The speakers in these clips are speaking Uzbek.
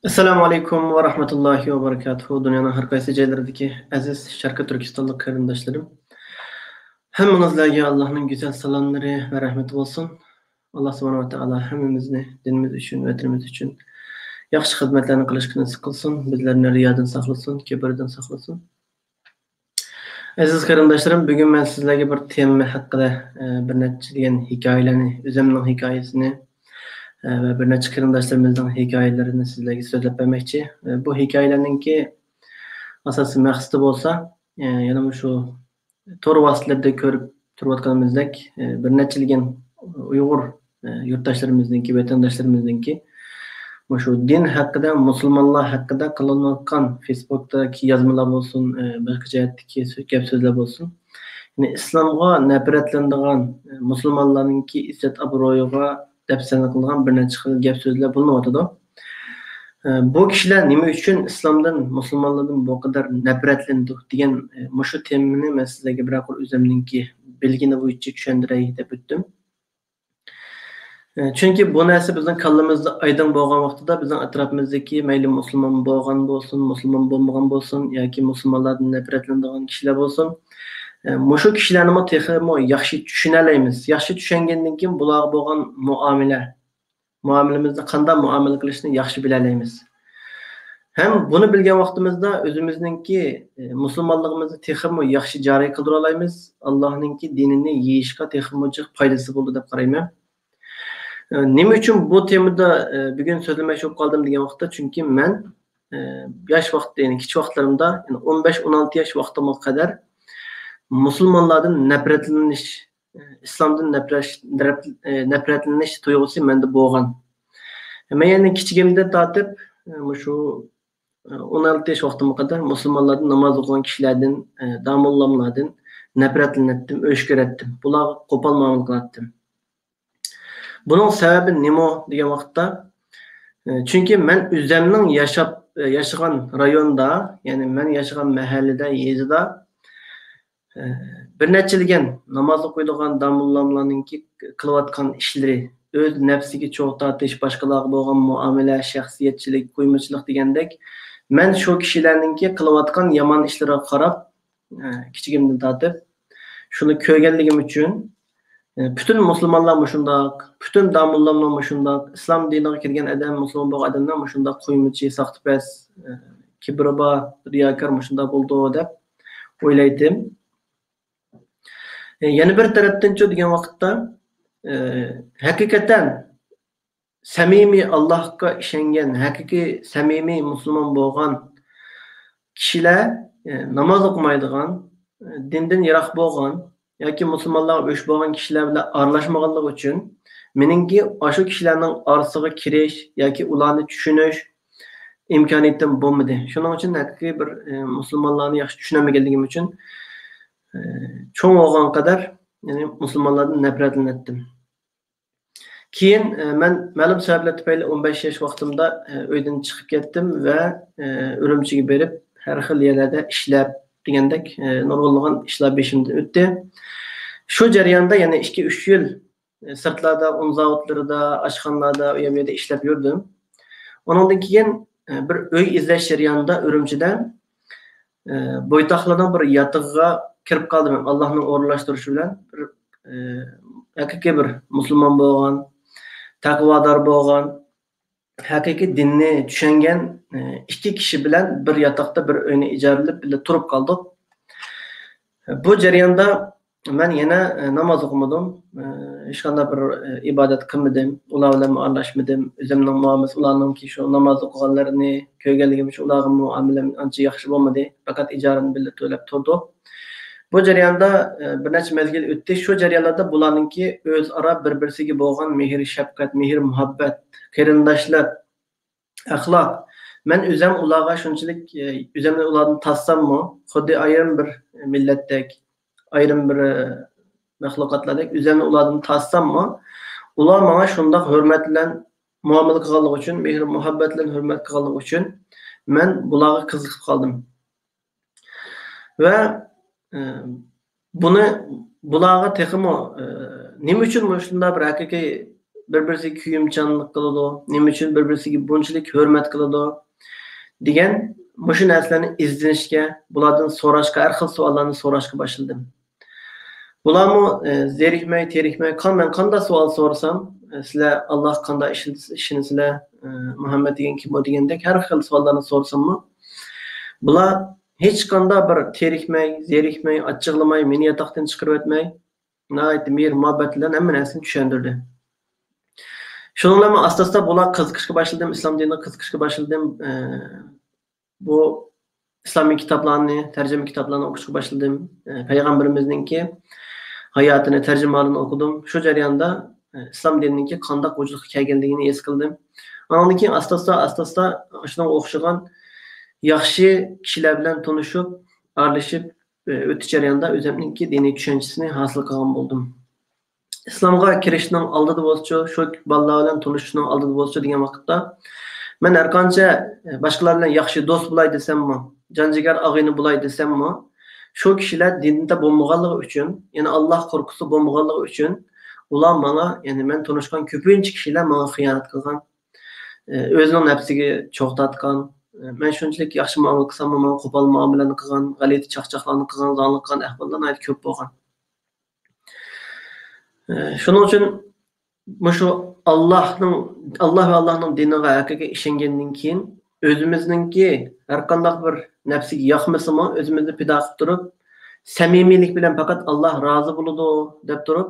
Assalomu alaykum va rahmatullohi va barakatuh. Dunyoning har qaysi joylaridagi aziz Sharqi Turkistonlik qarindoshlarim. Hammangizlarga Allohning go'zal salomlari va rahmati bo'lsin. Alloh subhanahu va taolo hammamizni dinimiz uchun, vatanimiz uchun yaxshi xizmatlarni qilishni nasib qilsin. Bizlarni riyodan saqlasin, kibrdan saqlasin. Aziz qarindoshlarim, bugun men sizlarga bir tema haqida bir necha degan hikoyalarni, o'zimning hikoyasini ve bir neçe qarindoshlarimizning hikoyalarini sizlarga so'zlab bermoqchi. Bu hikoyalarningki asosiy maqsadi bo'lsa, yana shu to'g'ri vositalarda ko'rib turayotganimizdek bir necha degan Uyg'ur yurtdoshlarimizninki, vatandoshlarimizningki shu din haqida, musulmonlar haqida qilinayotgan Facebook'dagi yozmalar bo'lsin, boshqa jihatdagi gap so'zlar bo'lsin. Yani islomga nafratlanadigan musulmonlarningki izzat obro'yiga dafsana qilgan bir necha xil gap so'zlar bo'lyotidi. Bu kishilar nima uchun islomdan, musulmonlardan bu qadar nafratlandi degan shu temani men sizlarga bir o'zimninki bilgini bo'yicha tushuntiray deb o'tdim. Chunki bu narsa bizning kallamizda aydın bo'lgan vaqtida bizning atrofimizdagi mayli musulmon bo'lgan bo'lsin, musulmon bo'lmagan bo'lsin yoki musulmonlardan nafratlanadigan kishilar bo'lsin, shu kishilarni texmo yaxshi tushunalaymiz. Yaxshi tushungandan keyin bularga bo'lgan muomalamizda qanday muomala qilishni yaxshi bilalaymiz. Hem bunu bilgan vaqtimizda o'zimizningki musulmonligimizni texmo yaxshi joriy qildira olamiz. Allohningki dinini yeyishga texmo foydasi bo'ldi deb qarayman. Nima uchun bu temada bugun so'zlamoqchi bo'lib qoldim degan vaqtda, chunki men yosh vaqtda, ya'ni kichik vaqtlarimda, 15-16 yosh vaqtimga qadar musulmonlardan nafratlanish, islomdan nafratlanish tuyg'usi menda bo'lgan. Men yana kichigimdan tortib shu 16 yosh vaqtimga qadar musulmonlardan, namoz o'qigan kishilardan, domullamlardan nafratlanatdim, o'shkiratdim. Bularga qo'pol muomala qilatdim. Bunun sebebi nima degan vaqtda, chunki men o'zimning yashagan rayonda, ya'ni men yashagan mahallada, yezida bir necha degan namoz o'qiydigan domullamlarningki qilayotgan ishlari, o'z nafsiga cho'g' tortish, boshqalarga bo'lgan muomala, shaxsiyatchilik, qo'ymachilik degandek, men shu kishilarningki qilayotgan yomon ishlariga qarab, kichigimdan tortib, shuni ko'rganligim uchun bütün musulmonlar shundoq, bütün domullamlar shundoq, islom diniga kirgan odam, musulmon bo'lgan odamlar shundoq qo'ymachi, saxtipaz, kibrba, riyokor shundoq bo'ldi deb o'ylaydim. Yana bir tarafdan-chi degan vaqtda haqiqatan samimiy Allohga ishongan, haqiqiy samimiy musulmon bo'lgan kishilar namoz o'qimaydigan, dindan yiroq bo'lgan yoki musulmonlar o'sh bo'lgan kishilar bilan aralashmaganligi uchun meningki shu kishilarning orasiga kirish yoki ularni tushunish imkoniyatim bo'lmadi. Shuning uchun haqiqiy bir musulmonlarni yaxshi tushunmaganligim uchun cho'ng bo'lgan qadar, ya'ni musulmonlardan nafratlanatdim. Keyin men ma'lum sabablar tufayli 15 yosh vaqtimda uydan chiqib ketdim va Urumchiga berib har xil yerlarda ishlab degandek nurg'unlagan ishlar beshimdan o'tdi. Shu jarayonda yana 2-3 yil sirtlarda, un zavodlarida, oshxonalarda, u yerda ishlab yurdim. Ondan keyin bir uy izlash jarayonida Urumchida bo'ytoqlarning bir yotig'iga kirib qoldim. Allohning o'rinlashtirishi bilan bir haqiqiy bir musulmon bo'lgan, taqvodor bo'lgan, haqiqiy dinni tushungan ikki kishi bilan bir yotoqda bir uyni ijaralab birga turib qoldik. Bu jarayonda men yana namoz o'qimadim, hech qanday bir ibodat qilmadim, ular bilan aralashmadim. O'zimning muomalam ularningki shu namoz o'qiganlarini ko'rganligim uchun ularga muomalam ancha yaxshi bo'lmadi. Faqat ijarani birga to'lab turdik. Bu jarayonda bir necha mezgil o'tdi. Shu jarayonlarda bularningki o'zaro bir-birsiga bo'lgan mehr, shafqat, mehr, muhabbat, qarindoshlik, axloq. Men o'zim ularga shunchalik o'zimni ulardan tassammi, xuddi ayrim bir millatdek, ayrim bir maxluqotlardek o'zimni ulardan tassammi, ular menga shundoq hurmat bilan muomala qilganligi uchun, mehr, muhabbat bilan hurmat qilganligi uchun men bularga qiziqib qoldim. Va buni bularga texmo nima uchun shunday bir haqiqiy bir-birisiga kuyimchanlik qiladi, nima uchun bir-birisiga bunchalik hurmat qiladi degan mushu narsalarni izlanishga, bulardan so'rashga, har xil savollarni so'rashga boshladim. Bularmi zerikmay, terikmay, men qanday savol so'rasam, sizlar Alloh qanday ishini sizlar, Muhammad degan kim bu degandek har xil savollarni so'rasammi, bular hech qanday bir terikmay, zerikmay, achchiqlamay, meni yotoqdan chiqarib o'tmay, nihoyat mehr muhabbat bilan hamma narsani tushuntirdi. Shundan men asta-asta bular qiziqishga boshladim, islom diniga qiziqishga boshladim. Bu islomiy kitoblarni, tarjima kitoblarni o'qishga boshladim. Payg'ambarimizningki hayotini, tarjimalarni o'qidim. Shu jarayonda islom dinininki qanday vujudga kelganligini his qildim. Ondan keyin asta-asta shunga o'xshagan yaxshi kishilar bilan tanishib, aralashib o'tish jarayonida o'zimninki diniy tushunchasini hosil qilgan bo'ldim. Islomga kirishning oldida bo'lsa, shu bolalar bilan tanishishning oldida bo'lsa degan vaqtda men har qancha boshqalar bilan yaxshi do'st bo'lay desammi, janjigar og'ayni bo'lay desammi, shu kishilar dinda bo'lmaganligi uchun, ya'ni Alloh qo'rqusi bo'lmaganligi uchun ular menga, ya'ni men tanishgan ko'pincha kishilar menga xiyonat qilgan, o'zining nafsiga cho'g'tatgan, men shunchalik yaxshi muomala qilsam, menga qo'pol muomalani qilgan, g'alati chaqchaqlarni qilgan, zalni qilgan ahvollar ko'p bo'lgan. Shuning uchun mushu Alloh va Allohning diniga haqiqiy ishongandan keyin o'zimizningki har qanday bir nafsiga yoqmasimi, o'zimizni pido qilib turib, samimiylik bilan faqat Alloh rozi bo'ladi deb turib,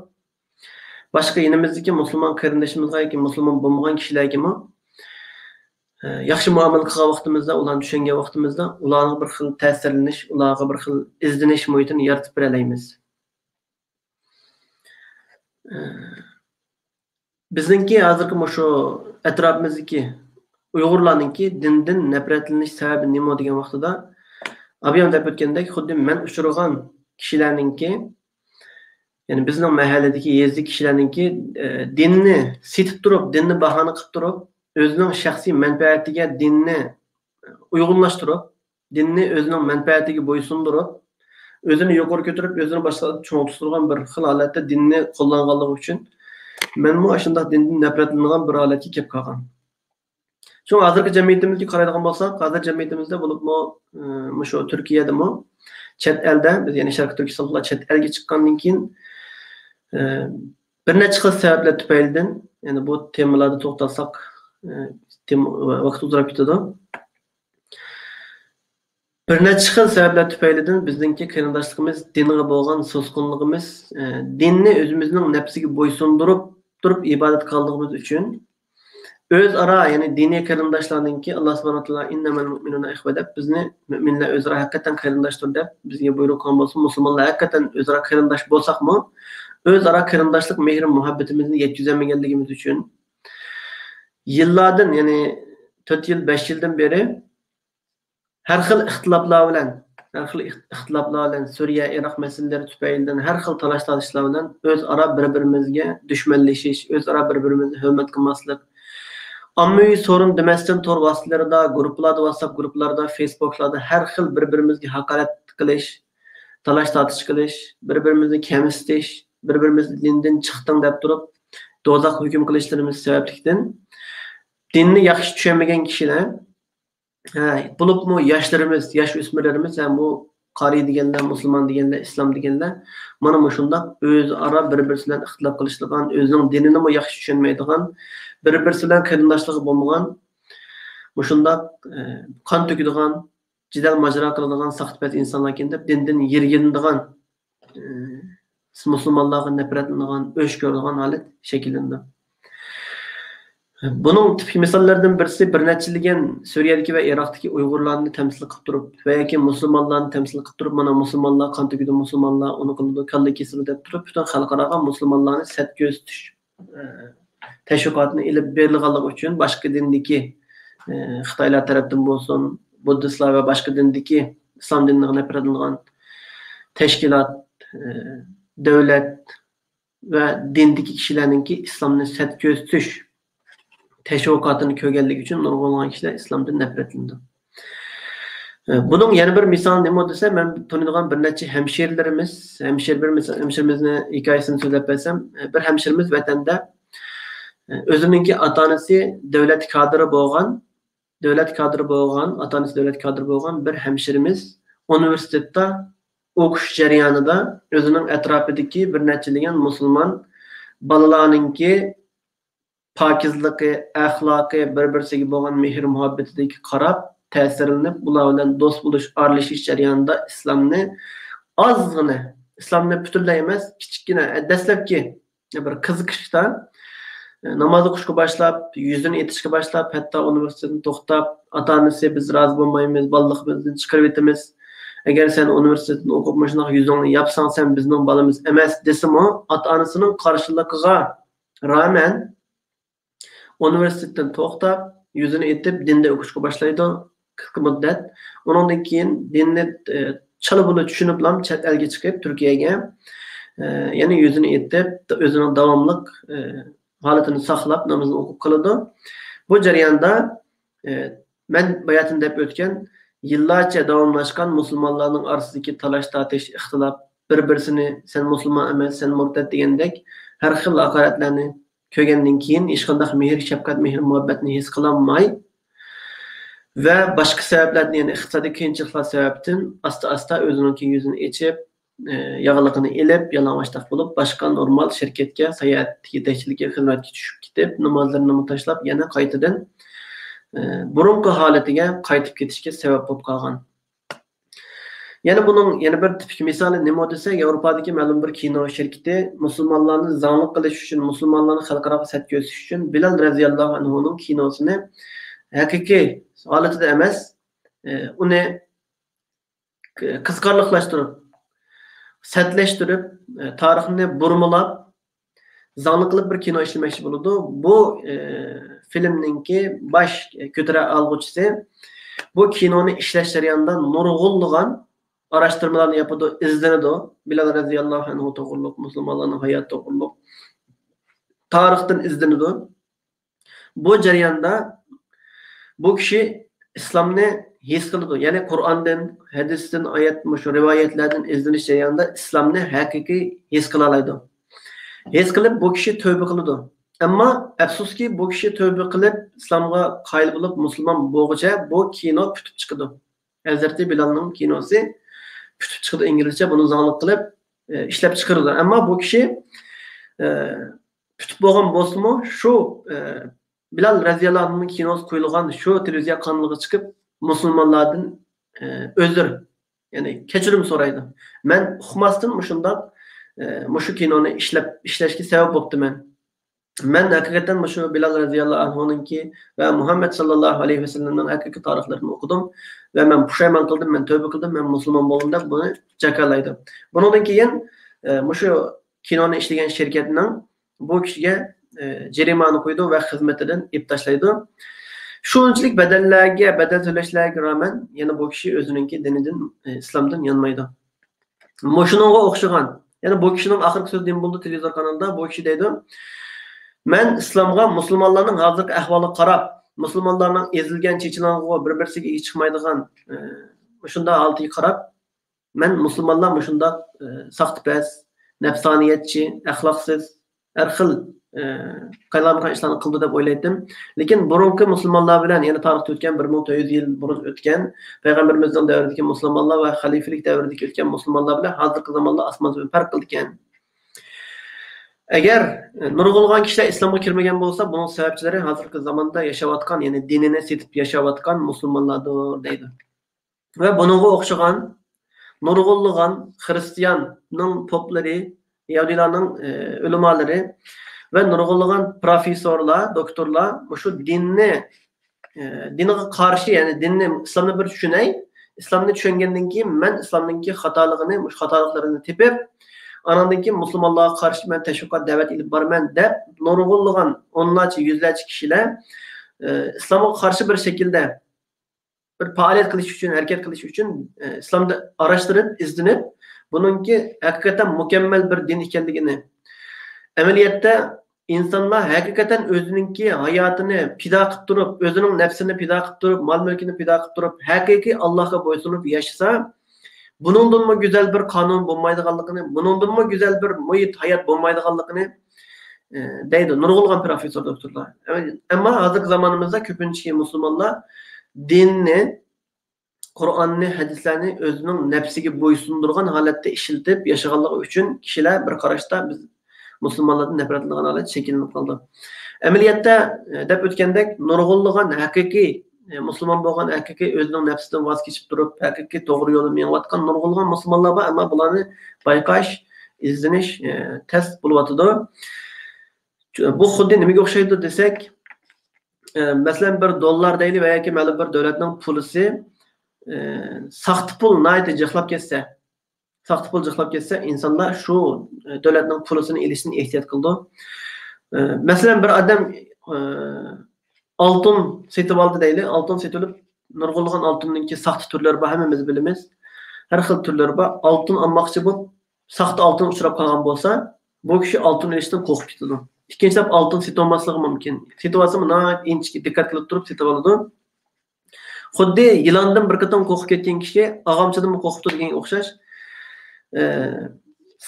boshqa yanimizdagi musulmon qarindishimizga yoki musulmon bo'lmagan kishilarga yaxshi muomala qilgan vaqtimizda, ularni tushungan vaqtimizda ularga bir xil ta'sirlanish, ularga bir xil izlanish muhitini yaratib beraymiz. Bizningki hozirgi shu atrofimizdagi Uyg'urlarningki dindan nafratlanish sababi nima degan vaqtida abiyam deb o'tgandek, xuddi men uchragan kishilarningki, ya'ni bizning mahalladagi yezdi kishilarningki dinni setib turib, dinni bahona qilib turib, o'zining shaxsiy manfaatiga dinni uyg'unlashtirib, dinni o'zining manfaatiga bo'ysundirib, o'zini yuqori ko'tarib, o'zini boshqalarga cho'ng'ittirgan bir xil holatda dinni qo'llanganligi uchun menmi shunday dindan nafratlangan bir holatga kelib qolgan. Shu hozirgi jamiyatimizga qaraydigan bo'lsak, hozir jamiyatimizda bo'libmi, shu Turkiyadami, chet elda, biz ya'ni Sharq Turkistonda chet elga chiqqandan keyin bir necha xil sabablar tufaylidan, ya'ni bu temalarda to'xtalsak, vaqt uzrab ketadi. Bir necha xil sabablar tufaylidan bizningki qarindoshligimiz, dinga bo'lgan so'zqinligimiz, dinni o'zimizning nafsiga bo'ysundirib turib ibodat qilganligimiz uchun o'zaro, ya'ni diniy qarindoshlarningki Alloh subhanahu va taolo innamal mu'minuna ikhwa deb bizni mu'minlar o'zaro haqiqatan qarindoshdir deb bizga buyruq qilgan bo'lsa, musulmonlar haqiqatan o'zaro qarindosh bo'lsakmi, o'zaro qarindoshlik mehr muhabbatimizni yetkazolmaganligimiz uchun yillardan, ya'ni 4 yil, 5 yildan beri har xil ixtiloflar bilan Suriya, Iroq masalalari tufaylidan har xil talash-tortishlar bilan o'zaro bir-birimizga dushmanlashish, o'zaro bir-birimizni hurmat qilmaslik, ommaviy sorun demasdan tor vositalarida, gruplarda, WhatsApp gruplarida, Facebooklarda har xil bir-birimizga haqorat qilish, talash-tortish qilish, bir-birimizni kamsitish, bir-birimizni dindan chiqding deb turib do'zax hukm qilishlarimiz sabablikdan dinni yaxshi tushunmagan kishilar, bo'libmi yoshlarimiz, yosh o'smirlarimiz, ham bu qari deganlar, musulmon deganlar, islom deganlar, mana bu shundoq o'zaro bir-birisi bilan ixtilof qilishgan, o'zining dinini ham yaxshi tushunmaydigan, bir-birisi bilan qarindoshligi bo'lmagan, bu shundoq qon to'kadigan, jidal majro qiladigan saxtpaz insonlar ekan deb dindan yirginadigan, musulmonlarga nafratlanadigan, o'sh ko'radigan holat shakllandi. Bunun tipik misallardan birisi bir neçiligen Suriyadagi va Iroqdagi Uyg'urlarni temsil qilib turib, va yoki musulmonlarni temsil qilib turib, mana musulmonlar qon to'kadi, musulmonlar uni qildi, kalla kesildi deb turib, butun xalqaro musulmonlarni set ko'z tutish tashviqotini ilib berilganligi uchun boshqa dindagi Xitoylar tarafdan bo'lsin, buddistlar va boshqa dindagi islom diniga nafratlangan tashkilot, davlat va dindagi kishilarningki islomni set ko'z tutish teşvikatını kögellik için nurgulanan kişiler İslam'dan nefretlindi. Bunun yana bir misal nima desa, men tanıdığım bir neçe hemşerilerimizin hikayesini söylep bersem, bir hemşerimiz vatanda Özününki ata-anası devlet kadrı boğan, ata-anası devlet kadrı boğan bir hemşirimiz üniversitede okuş jarayonida özünün etrafidagi bir neçiligen musulmon balalarınki pakizligi, ahlakı, bir-birisiga bo'lgan mehr muhabbetiga qarab ta'sirlanib, bular bilan do'st bo'lish, aralashish jarayonida islomni butunlay emas, kichkina dastlabki bir qiziqishda namoz o'qishga boshlab, yuzini etishga boshlab, hatto universitetni to'xtab, ota-onasi biz rozi bo'lmaymiz, bolaligimizdan chiqarib etamiz. Agar sen universitetni o'qib, shunday yuzingni yapsang, sen bizning bolamiz emas desimi, ota-onasining qarshiligiga rağmen universitetdan to'xtab, yuzini etib, dinda o'qishga boshlaydi qisqa muddat. Undan keyin dinni chala bo'lib tushunib, chet elga chiqib, Turkiyaga yana yuzini etib, o'zining davomliq holatini saqlab, namozini o'qib qiladi. Bu jarayonda men bayatında deb o'tgan yillarcha davomlashgan musulmonlarning orasidagi talash tortish, ixtilof, bir-birini sen musulmon emas, sen murtad degandek har xil haqoratlarni ko'rgandan keyin hech qanday mehr, shafqat, mehr, muhabbatni his qilolmay va boshqa sabablardan, ya'ni iqtisodiy qiyinchiliklar sababdan asta-asta o'zining yuzini echib, yog'liqini elib, yalang'ochlik bo'lib, boshqa normal shirkatga, sayyohat yetakchilikka, xizmatga tushib ketib, namozlarini tashlab, yana qaytadan burungi holatiga qaytib ketishga sabab bo'lib qolgan. Yana buning yana bir tipik misoli nima desa, Yevropadagi ma'lum bir kino shirkati musulmonlarni zangli qilish uchun, musulmonlarni xalqaro satga o'sish uchun Bilal radhiyallohu anhuning kinosini haqiqiy holatida emas, uni qiziqarliqlashtirib, satlashtirib, tarixni burmilab, zangli qilib bir kino ishlamoqchi bo'ladi. Bu filmninki baş ko'tara olg'uvchisi bu kinoni ishlash jarayonida nurg'unlagan araştırmalarını yapıdı, izlenedi. Bilal radhiyallohu anhu to'g'riliq, musulmonlarning hayoti to'g'riliq tarixdan izlenedi. Bu jarayonda bu kishi islomni his qildi. Ya'ni Qur'ondan, hadisdan, oyat, shu rivoyatlardan izlanish jarayonida islomni haqiqiy his qila oladi. His qilib bu kishi tövbe qildi. Ammo afsuski bu kishi tövbe qilib islomga qoyil bo'lib musulmon bo'lguncha bu kino putib chiqdi. Hazrati Bilalning kinosi putib chiqdi inglizcha, buni zanglik qilib ishlab chiqardi. Ammo bu kishi putib bo'lgan bo'lsa-mu, shu Bilal radhiyallohu anhuning kinosi qo'yilgan shu televiziya kanaliga chiqib musulmonlardan o'zir, ya'ni kechirim so'raydi. Men uqmasdan shu kinoni ishlashga sabab bo'libdiman. Men haqiqatan shu Bilal radhiyallohu anhuninki va Muhammad sallallohu alayhi vasallamning haqiqiy tarixlarini o'qidim va men pushaymon qildim, men tövbe qildim, men musulmon bo'ldim deb buni jakalaydi. Bundan keyin shu kinoni ishlagan shirkatning bu kishiga jarimani qo'ydi va xizmatidan ib tashlaydi. Shunchalik badal to'lashlarga rağmen yana bu kishi o'zininki dinidan, islomdan yonmaydi. Shuningga o'xshagan, yana bu kishining oxirgi so'zi din bo'ldi televizor kanalida bu kishi deydi: "Men islomga musulmonlarning hozirgi ahvoliga qarab, musulmonlarning ezilgan chechinang'o bir-birisiga chiqmaydigan shunda holatiga qarab, men musulmonlar shunda saxtipast, nafsoniyatchi, axloqsiz, har xil qaylangan ishlarni qildi deb o'ylaydim. Lekin burungi musulmonlar bilan, yana tarixda o'tgan 1400 yil burun o'tgan payg'ambarimizning davridagi musulmonlar va xalifalik davridagi o'tgan musulmonlar bilan hozirgi zamonda osmon va farq qildi ekan. Agar nurg'ulg'an kishilar islomga kirmagan bo'lsa, buning sababchilari hozirgi zamonda yashayotgan, ya'ni dinini setib yashayotgan musulmonlardir deydi. Va buningga o'xshagan nurg'ulg'an xristianning poplari, yahudilarning ulamolari ve nurg'ulg'an professorlar, doktorlar shu dinga qarshi, ya'ni dinni, islomni bir tushunay, islomni tushungandan keyin men islomning xatoligini, xatoliklarini tepib, anandan keyin musulmonlarga qarshi men tashviqot da'vat ilib borman deb nurg'ulg'an o'nlarcha, yuzlarcha kishilar islomga qarshi bir shaklda bir faoliyat qilish uchun, harakat qilish uchun islomda araştırib, izlanib, buningki haqiqatan mukammal bir din ekanligini, amaliyotda insonlar haqiqatan o'zininki hayotini pido qilib turib, o'zining nafsini pido qilib turib, mol-mulkini pido qilib turib, haqiqiy Allohga bo'ysunib yashasa, buningdanmi go'zal bir qonun bo'lmaydiganligini, buningdanmi go'zal bir muhit hayot bo'lmaydiganligini deydi nurgulgan profesör doktorlar. Ama hazır zamanımızda köpünçü Müslümanlar dinni, Kur'an'ni, hadislerini özünün nefsiga bo'ysundurgan holatda ishiltib yashaganligi uchun kishilar bir qarashda biz musulmonlardan nafrat qilgan holat shakllanib qoldi. Amaliyotda deb o'tgandek nurg'unlagan haqiqiy musulmon bo'lgan haqiqiy o'zining nafsidan voz kechib turib, haqiqiy to'g'ri yo'lda menayotgan nurg'unlagan musulmonlar bor, ammo bularni bayqash, izlanish test bo'lyotidi. Bu xuddi nimaga o'xshaydi desak, masalan $1 deyli va yoki ma'lum bir davlatning pulisi saxta pul nayt jixlab ketsa, insonlar shu davlatning pulisini ilishni ehtiyot qildi. Masalan bir odam oltin setib oldi deyli, oltin setilib nurg'unlagan oltinningki saxta turlari bor, hammamiz bilamiz. Har xil turlari bor. Oltin olmoqchi bo'lib, saxta oltin uchrab qolgan bo'lsa, bu kishi oltin ilishdan qo'rqib ketadi. Ikkinchilab oltin setib olmasligi mumkin. Setib olsa, inchki diqqat qilib turib setib oladi. Xuddi yilondan bir qatam qo'rqib ketgan kishi og'amchidan qo'rqib turganga o'xshash.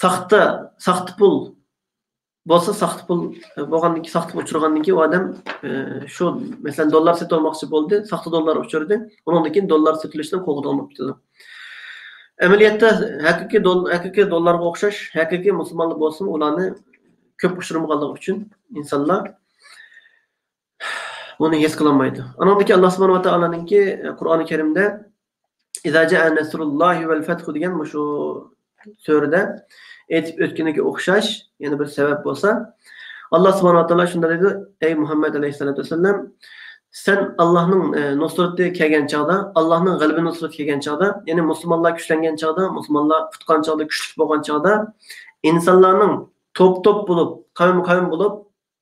Saxta pul bo'lsa, saxta pul bo'lgandan keyin, saxta uchirgandan keyin u odam shu masalan dollar setib olmoqchi bo'ldi, saxta dollar uchirdi, undan keyin dollar setilishidan qo'rqib ketdi. Amaliyotda haqiqiy dollarga o'xshash, haqiqiy musulmonlar bo'lsin, ularni ko'p uchirmaganligi uchun insonlar buni his qilolmaydi. Anadaki Allah subhanahu wa ta'alanınki Kur'an-ı Kerim'de İza ja'a nasrullahi vel fethu degan şu surede etip ötkeniga o'xshash yana bir sebep bo'lsa, Allah subhanahu wa ta'ala shunda dedi: "Ey Muhammed aleyhissalatu vesselam, sen Allah'ın nusrati kelgan chaqda, Allah'ın g'alaba nusrati kelgan chaqda, ya'ni musulmonlar kuchlangan chaqda, musulmonlar tutgan chaqda, kuchli bo'lgan chaqda, insonlarning top bo'lib, qavm bo'lib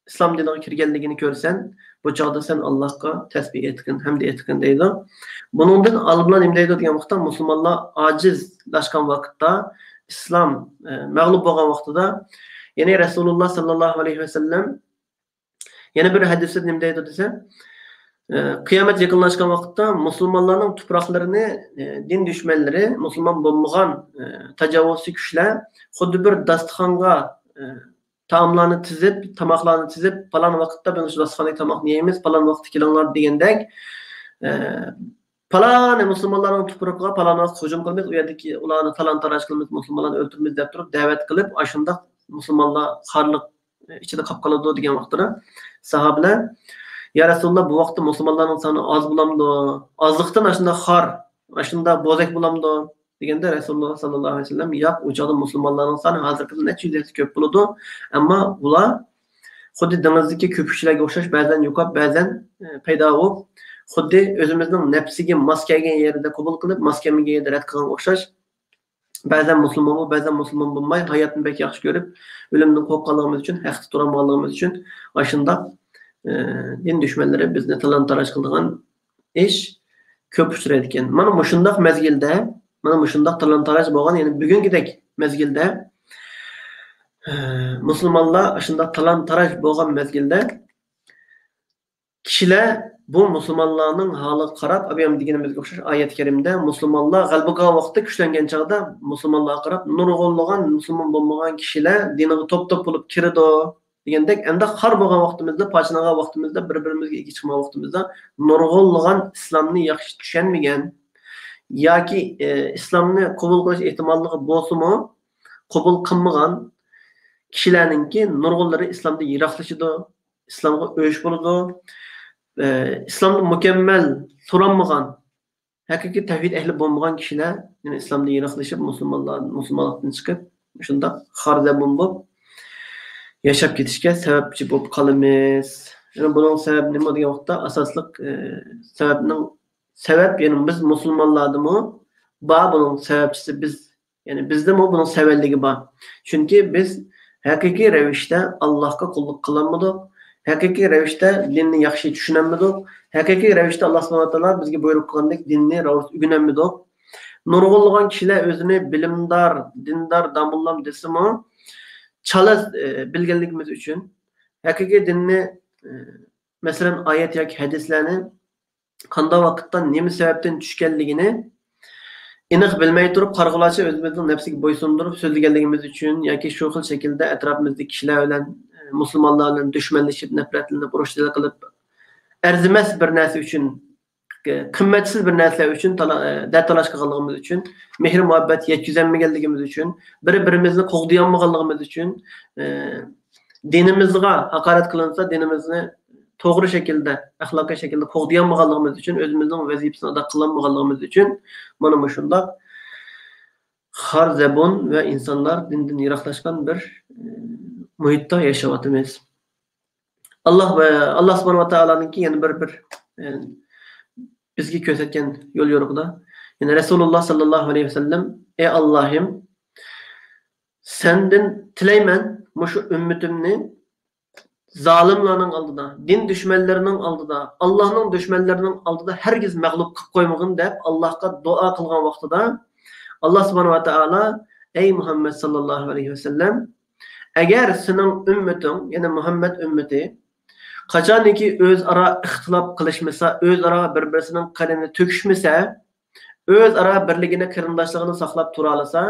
islom diniga kirganligini ko'rsan, bu chaqda sen Allohga tasbih etgin, hamd etgin" deydi. Buningdan olimlar nima deydi degan vaqtda, musulmonlar ojizlashgan vaqtda, islom mag'lub bo'lgan vaqtida, ya'ni Rasululloh sallallohu alayhi vasallam yana bir hadisda nima deydi desa, qiyomat yaqinlashgan vaqtda musulmonlarning tuproqlarini din dushmanlari, musulmon bo'lmagan tajovuzchi kuchlar xuddi bir dasturxonga taomlarni tizib, tomoqlarni tizib, falon vaqtda biz shu dasturxonga tomoqni yeymiz, falon vaqtda kelinglar degandek, falon musulmonlarning tuproqiga falon vaqt hujum qilamiz, u yerdagi ularni talon-taroj qilamiz, musulmonlarni o'ldiramiz deb turib da'vat qilib, ashunda musulmonlar xorliq ichida qolib qoladi degan vaqtda sahobalar: "Ya Rasululloh, bu vaqtda musulmonlarning soni oz bo'lamdi? Ozliqdan ashunda xor, ashunda bozak bo'lamdi?" deganda Rasululloh sallallohu alayhi vasallam: "Yo'q, u chog'da musulmonlarning soni hozirgidan necha yuz ko'p bo'ladi, ammo ular xuddi dengizdagi ko'pikchilarga o'xshash, ba'zan yo'qolib, ba'zan paydo bo'lib, xuddi o'zimizning nafsiga mos kelgan yerida qabul qilib, mos kelmagan yerda rad qilgan o'xshash, ba'zan musulmon bo'lib, ba'zan musulmon bo'lmay, hayotni bek yaxshi ko'rib, o'limdan qo'rqqanligimiz uchun, haqda turolmaganligimiz uchun ashunda din dushmanlari bizni talon-taroj qilgan ish ko'p uchraydi ekan. Mana bu shundoq mezgilda, mana bu shundoq talon-taroj bo'lgan, ya'ni bugungidek mezgilda musulmonlar ashunda talon-taroj bo'lgan mezgilda kishilar bu musulmonlarning holiga qarab, abiyam deganimizga o'xshash oyat karimda musulmonlar g'alaba qilgan vaqtda, kuchlangan chog'da musulmonlarga qarab nurg'unlagan musulmon bo'lmagan kishilar diniga top bo'lib kirdi degandek, endi har bo'lgan vaqtimizda, pochnagan vaqtimizda, bir-birimizga ega chiqmagan vaqtimizda nurg'unlagan islomni yaxshi tushunmagan yoki islomni qabul qilish ehtimolligi bo'lsa-mu, qabul qilmagan kishilarningki nurg'unlari islomda yiroqlashidi, islomga o'sh bo'ladi. İslamda mükemmel soranmagan, haqiqiy tavhid ehli bo'lmagan kishilar, ya'ni islomda yiroqlashib, musulmonlikdan chiqib, shunda xarzabun bo'lib yashab ketishga sababchi bo'lib qolamiz. Yani buning sababi nima degan vaqtda, asosliq sabab ya'ni biz musulmonlardimi? Buning sababchisi biz, ya'ni bizdami buning sababligi bor. Chunki biz haqiqiy ravishda Allohga qulluq qilolmadik. Haqiqiy ravishda dinni yaxshi tushunolmadik. Haqiqiy ravishda Alloh subhanahu va taolo bizga buyruq qilgandek dinni ravishda o'rganolmadik. Nurg'unlagan kishilar o'zini bilimdor, dindor, damullam desimi, chala bilganligimiz uchun haqiqiy dinni, masalan, oyat yoki hadislarni qanday vaqtdan, nima sababdan tushganligini aniq bilmay turib qarg'ulachi o'zimizning nafsiga bo'ysundirib so'zlaganligimiz uchun yoki shu xil shaklda atrofimizdagi kishilar bilan musulmonlar bilan dushmanlashib, nafratlanib, urushlar qilib, arzimas bir narsa uchun, qimmatsiz bir narsa uchun dard talash qilganligimiz uchun, mehr muhabbat yetkazolmaganligimiz uchun, bir-birimizni qo'g'diyolmaganligimiz uchun, dinimizga haqorat qilinsa, dinimizni to'g'ri shaklda, axloqiy shaklda qo'g'diyolmaganligimiz uchun, o'zimizning vazifasini ado qilolmaganligimiz uchun mana shundoq xor zabun va insonlar dindan yiroqlashgan bir muhitda yashayotimiz. Allah subhanahu va taoloninki yana bir bizga ko'rsatgan yo'l yo'riqda, yani Rasululloh sallallohu alayhi vasallam, ey Allohim, sendan tilayman mushu ummatimni zalimlarning oldida, din düşmanlarining oldida, Allohning düşmanlarining oldida hargiz mag'lub qilib qo'ymag'in deb Allohga duo qilgan vaqtida Allah subhanahu va taolo, ey Muhammad sallallohu alayhi vasallam, agar sening ummating, ya'ni Muhammad ummati qachoniki o'zaro ixtilof qilishmasa, o'zaro bir-birisining qanini to'kishmasa, o'zaro birligini, qarindoshligini saqlab tura olsa,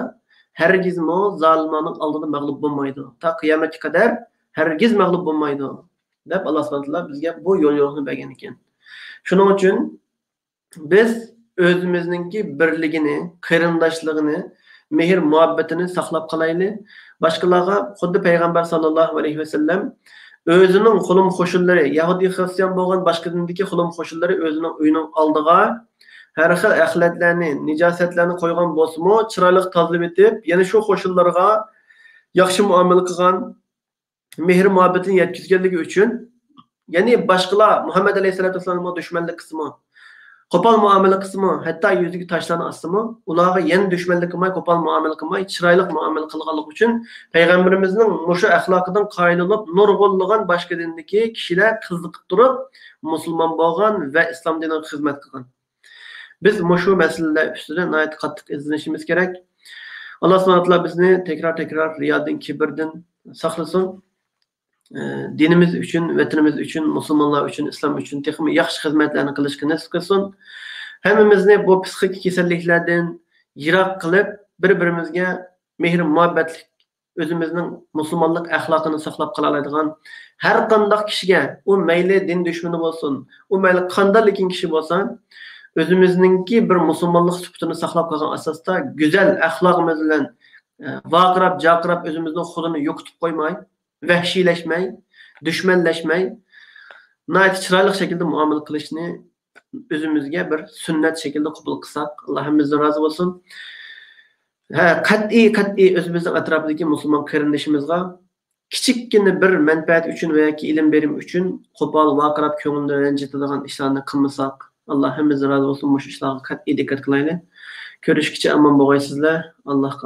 hargizmi zolimlarning oldida mag'lub bo'lmaydi. Ta qiyomatga qadar hargiz mag'lub bo'lmaydi deb Alloh subhanahu va taolo bizga bu yo'l yo'riqni bergan ekan. Shuning uchun biz o'zimizningki birligini, qarindoshligini, mehr muhabbatini saqlab qolaylik. Boshqalarga xuddi payg'ambar sallallohu alayhi vasallam o'zining xulum qo'shinlari, Yahudi xristian bo'lgan boshqa dindagi xulum qo'shinlari o'zining uyining oldiga har xil axlatlarni, nijosatlarni qo'ygan bo'lsa-mu, chiroyli tozalab etib, yana shu qo'shinlarga yaxshi muomala qilgan, mehr muhabbatini yetkazganligi uchun, ya'ni boshqalar Muhammad alayhisolatu vasallamga dushmanlik qismi, qo'pol muomala qismi, hatto yuziga toshlarni astimi, ularga yana dushmanlik qilmay, qo'pol muomala qilmay, chiroyli muomala qilganligi uchun payg'ambarimizning o'sha axloqidan qoyilib, nurg'unlagan boshqa dindagi kishilar qiziqib turib, musulmon bo'lgan va islom diniga xizmat qilgan. Biz shu masalalar ustida nihoyat qattiq izlanishimiz kerak. Alloh subhanahu va taolo bizni tekrar riyodan, kibrdan saqlasin. Dinimiz uchun, vatanimiz uchun, musulmonlar uchun, islom uchun texmi yaxshi xizmatlarni qilishga nasib qilsin. Hammamizni bu psixik kasalliklardan yiroq qilib, bir-birimizga mehr muhabbatlik, o'zimizning musulmonlik axloqini saqlab qola oladigan har qanday kishiga, u mayli din dushmani bo'lsin, u mayli qanday kishi bo'lsa, o'zimizningki bir musulmonlik sifatini saqlab qolgan asosda go'zal axloqimiz bilan vaqirab, jaqirab o'zimizning xudini yo'qotib qo'ymay, vahshiyleşmey, düşmanlaşmay, nayet chiroyli şekilde muamele qilishni o'zimizga bir sünnet şekilde qabul qilsak, Alloh hammamizdan rozi bo'lsin. Qat'iy o'zimizning atrofidagi musulmon qarindishimizga kichikkina bir manfaat uchun va yoki ilm berim uchun qo'pol, vaqirab, ko'ngilni ranjitadigan ishlarni qilmasak, Alloh hammamizdan rozi bo'lsin. Bu ishlarga qat'iy diqqat qilaylik. Ko'rishguncha omon bo'lgaysizlar. Allohga